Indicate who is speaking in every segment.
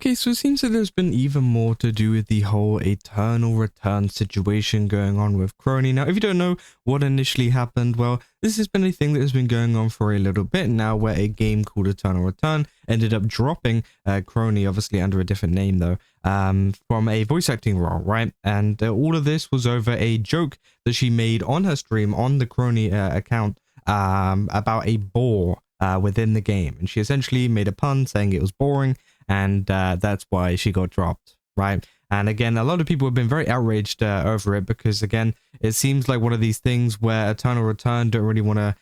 Speaker 1: Okay, so it seems that there's been even more to do with the whole Eternal Return situation going on with Kronii. Now, if you don't know what initially happened, well, this has been a thing that has been going on for a little bit now, where a game called Eternal Return ended up dropping Kronii, obviously under a different name though, from a voice acting role, right? And all of this was over a joke that she made on her stream on the Kronii account about a boar within the game. And she essentially made a pun saying it was boring, and that's why she got dropped, right? And again, a lot of people have been very outraged over it, because again, it seems like one of these things where Eternal Return don't really want to,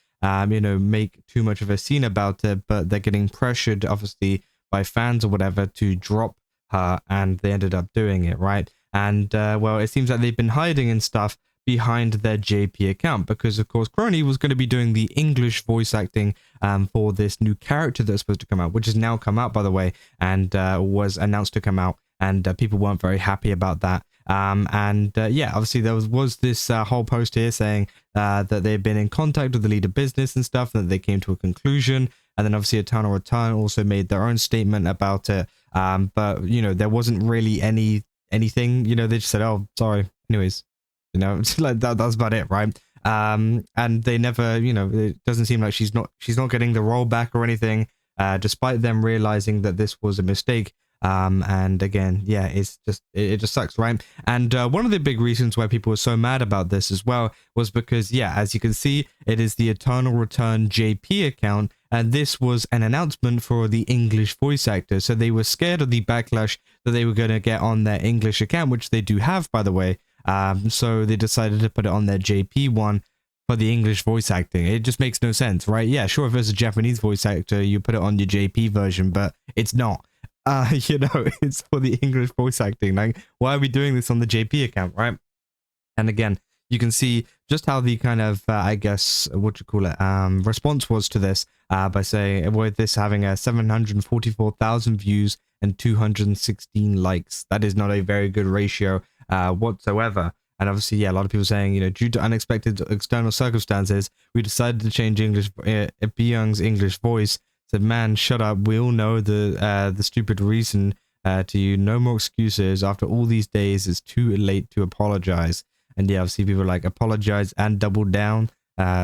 Speaker 1: make too much of a scene about it, but they're getting pressured, obviously, by fans or whatever to drop her, and they ended up doing it, right? And well, it seems like they've been hiding and stuff behind their JP account, because of course Kronii was going to be doing the English voice acting for this new character that's supposed to come out, which has now come out, by the way, and was announced to come out, and people weren't very happy about that. Yeah, obviously there was this whole post here saying that they've been in contact with the lead of business and stuff, and that they came to a conclusion. And then obviously Eternal Return also made their own statement about it, but there wasn't really anything, they just said, oh, sorry, anyways. Like that's about it, right? And they never, it doesn't seem like she's not getting the role back or anything, despite them realizing that this was a mistake. And again, yeah, it just sucks, right? And one of the big reasons why people were so mad about this as well was because, yeah, as you can see, it is the Eternal Return JP account, and this was an announcement for the English voice actor. So they were scared of the backlash that they were going to get on their English account, which they do have, by the way. So they decided to put it on their JP one for the English voice acting. It just makes no sense, right? Yeah, sure, if it's a Japanese voice actor, you put it on your JP version, but it's not. It's for the English voice acting. Like, why are we doing this on the JP account, right? And again, you can see just how the kind of, response was to this, by saying, with this having a 744,000 views and 216 likes. That is not a very good ratio whatsoever. And obviously, yeah, a lot of people saying, due to unexpected external circumstances, we decided to change Byung's English voice. Said, man, shut up. We all know the stupid reason to you. No more excuses. After all these days, it's too late to apologize. And yeah, obviously people like apologize and double down.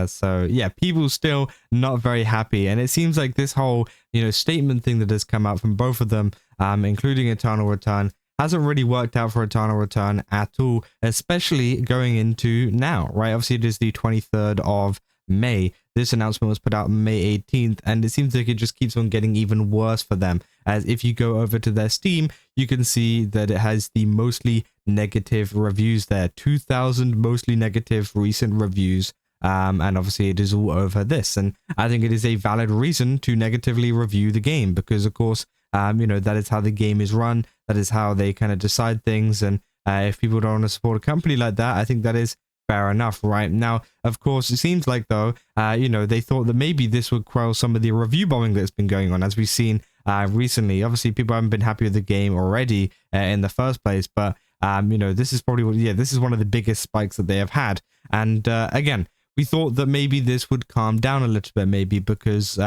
Speaker 1: So yeah, people still not very happy. And it seems like this whole, statement thing that has come out from both of them, including Eternal Return, hasn't really worked out for Eternal Return at all, especially going into now, right? Obviously, it is the 23rd of May. This announcement was put out May 18th, and it seems like it just keeps on getting even worse for them. As if you go over to their Steam, you can see that it has the mostly negative reviews there. 2,000 mostly negative recent reviews. And obviously it is all over this. And I think it is a valid reason to negatively review the game, because of course, that is how the game is run. That is how they kind of decide things. And if people don't want to support a company like that, I think that is fair enough, right? Now, of course, it seems like, though, they thought that maybe this would quell some of the review bombing that's been going on, as we've seen recently. Obviously, people haven't been happy with the game already in the first place, but, this is probably, this is one of the biggest spikes that they have had. And again, we thought that maybe this would calm down a little bit, maybe because,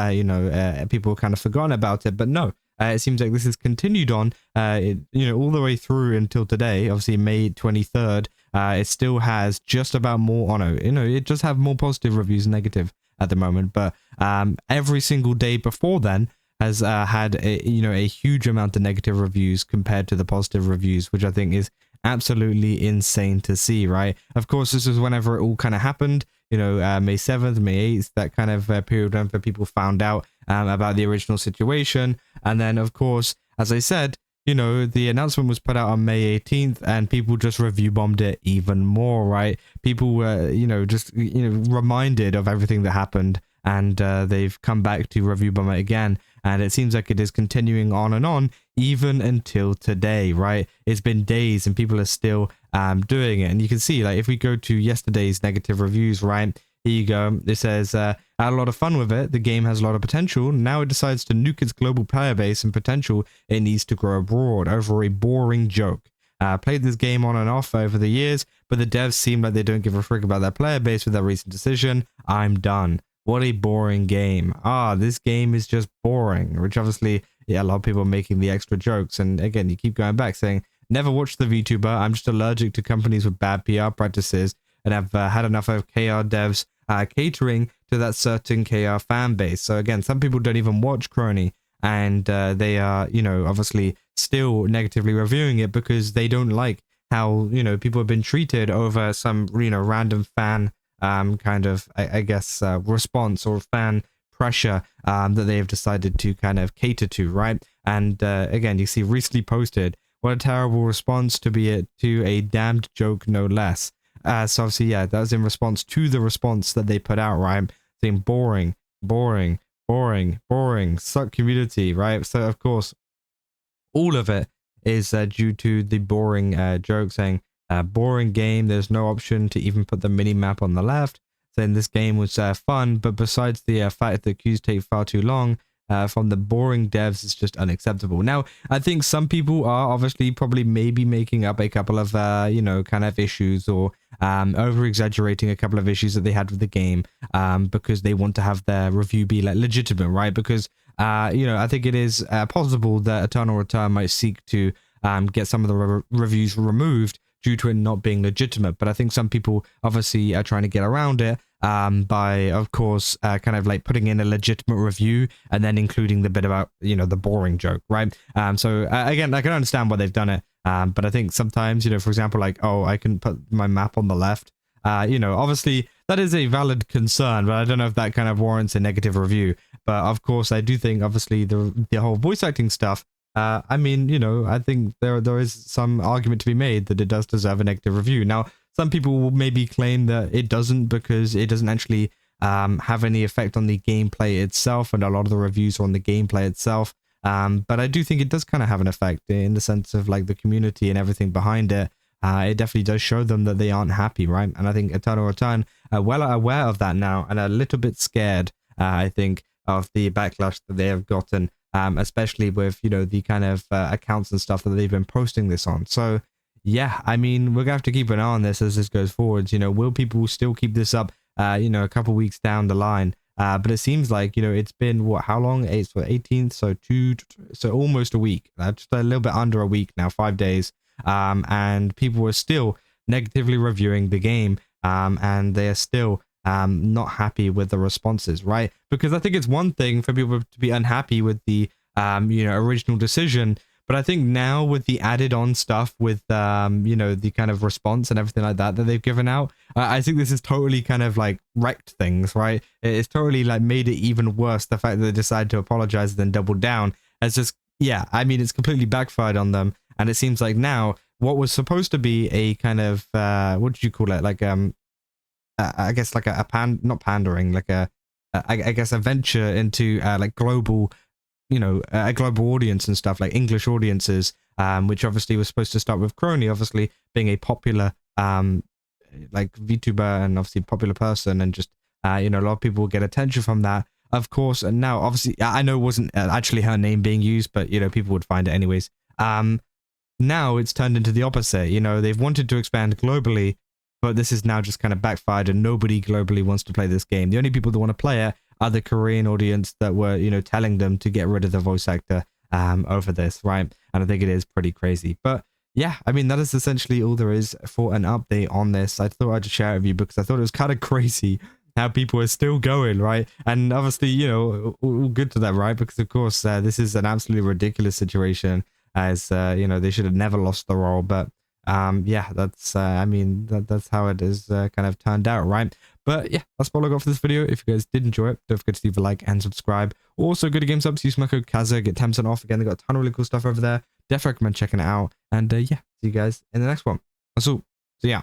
Speaker 1: people kind of forgotten about it, but no. It seems like this has continued on, all the way through until today. Obviously, May 23rd, it still has just about more. It does have more positive reviews than negative at the moment. But every single day before then has had a huge amount of negative reviews compared to the positive reviews, which I think is absolutely insane to see, right? Of course, this is whenever it all kind of happened. May 7th, May 8th, that kind of period when people found out about the original situation. And then, of course, as I said, the announcement was put out on May 18th, and people just review bombed it even more, right? People were, reminded of everything that happened, and they've come back to review bomb it again. And it seems like it is continuing on, even until today, right? It's been days and people are still doing it. And you can see, like, if we go to yesterday's negative reviews, right? Here you go. It says, I had a lot of fun with it. The game has a lot of potential. Now it decides to nuke its global player base and potential. It needs to grow abroad over a boring joke. Played this game on and off over the years, but the devs seem like they don't give a frick about their player base with their recent decision. I'm done. What a boring game. This game is just boring, which obviously, yeah, a lot of people are making the extra jokes. And again, you keep going back saying, never watch the VTuber. I'm just allergic to companies with bad PR practices, and I've had enough of KR devs catering to that certain KR fan base. So again, some people don't even watch Kronii, and they are, you know, obviously still negatively reviewing it because they don't like how, you know, people have been treated over some, you know, random fan kind of, I guess, response or fan pressure that they have decided to kind of cater to, right? And again, you see recently posted, what a terrible response to be to a damned joke, no less. So obviously, yeah, that was in response to the response that they put out, right? Saying boring, boring, boring, boring, suck community, right? So of course, all of it is due to the boring joke saying, boring game, there's no option to even put the mini map on the left. Saying this game was fun, but besides the fact that queues take far too long, from the boring devs is just unacceptable. Now, I think some people are obviously probably maybe making up a couple of, you know, kind of issues, or over-exaggerating a couple of issues that they had with the game, because they want to have their review be like legitimate, right? Because, you know, I think it is possible that Eternal Return might seek to get some of the reviews removed due to it not being legitimate. But I think some people obviously are trying to get around it by, of course, kind of like putting in a legitimate review and then including the bit about, you know, the boring joke, right? So again, I can understand why they've done it, but I think sometimes, you know, for example, like, oh, I can put my map on the left, you know, obviously that is a valid concern, but I don't know if that kind of warrants a negative review. But of course, I do think obviously the whole voice acting stuff, I mean, you know, I think there is some argument to be made that it does deserve a negative review. Now, some people will maybe claim that it doesn't because it doesn't actually have any effect on the gameplay itself, and a lot of the reviews are on the gameplay itself. But I do think it does kind of have an effect in the sense of like the community and everything behind it. It definitely does show them that they aren't happy, right? And I think Eternal Return are well aware of that now, and a little bit scared, I think, of the backlash that they have gotten. Especially with, you know, the kind of accounts and stuff that they've been posting this on. So yeah, I mean, we're gonna have to keep an eye on this as this goes forwards. You know, will people still keep this up, you know, a couple weeks down the line? But it seems like, you know, it's been what, how long? It's for 18th, so almost a week, just a little bit under a week now, 5 days. And people are still negatively reviewing the game, and they are still not happy with the responses, right? Because I think it's one thing for people to be unhappy with the you know, original decision, but I think now with the added on stuff with you know, the kind of response and everything like that they've given out, I think this is totally kind of like wrecked things, right? It's totally like made it even worse. The fact that they decided to apologize and then double down, it's just, yeah, I mean, it's completely backfired on them. And it seems like now what was supposed to be a kind of what did you call it, like I guess like not pandering, like I guess a venture into like global, you know, a global audience and stuff, like English audiences, which obviously was supposed to start with Kronii, obviously being a popular like VTuber and obviously popular person, and just you know, a lot of people get attention from that, of course. And now obviously I know it wasn't actually her name being used, but you know, people would find it anyways. Now it's turned into the opposite. You know, they've wanted to expand globally, but this is now just kind of backfired, and nobody globally wants to play this game. The only people that want to play it are the Korean audience that were, you know, telling them to get rid of the voice actor over this, right? And I think it is pretty crazy. But yeah, I mean, that is essentially all there is for an update on this. I thought I'd just share it with you because I thought it was kind of crazy how people are still going, right? And obviously, you know, all good to them, right? Because of course, this is an absolutely ridiculous situation, as you know, they should have never lost the role. But yeah, that's I mean, that's how it is kind of turned out, right? But yeah, that's all I got for this video. If you guys did enjoy it, don't forget to leave a like and subscribe. Also, go to GameSubs, use my code Kaza, get 10% off. Again, they got a ton of really cool stuff over there. Definitely recommend checking it out. And yeah, see you guys in the next one. That's all. So yeah.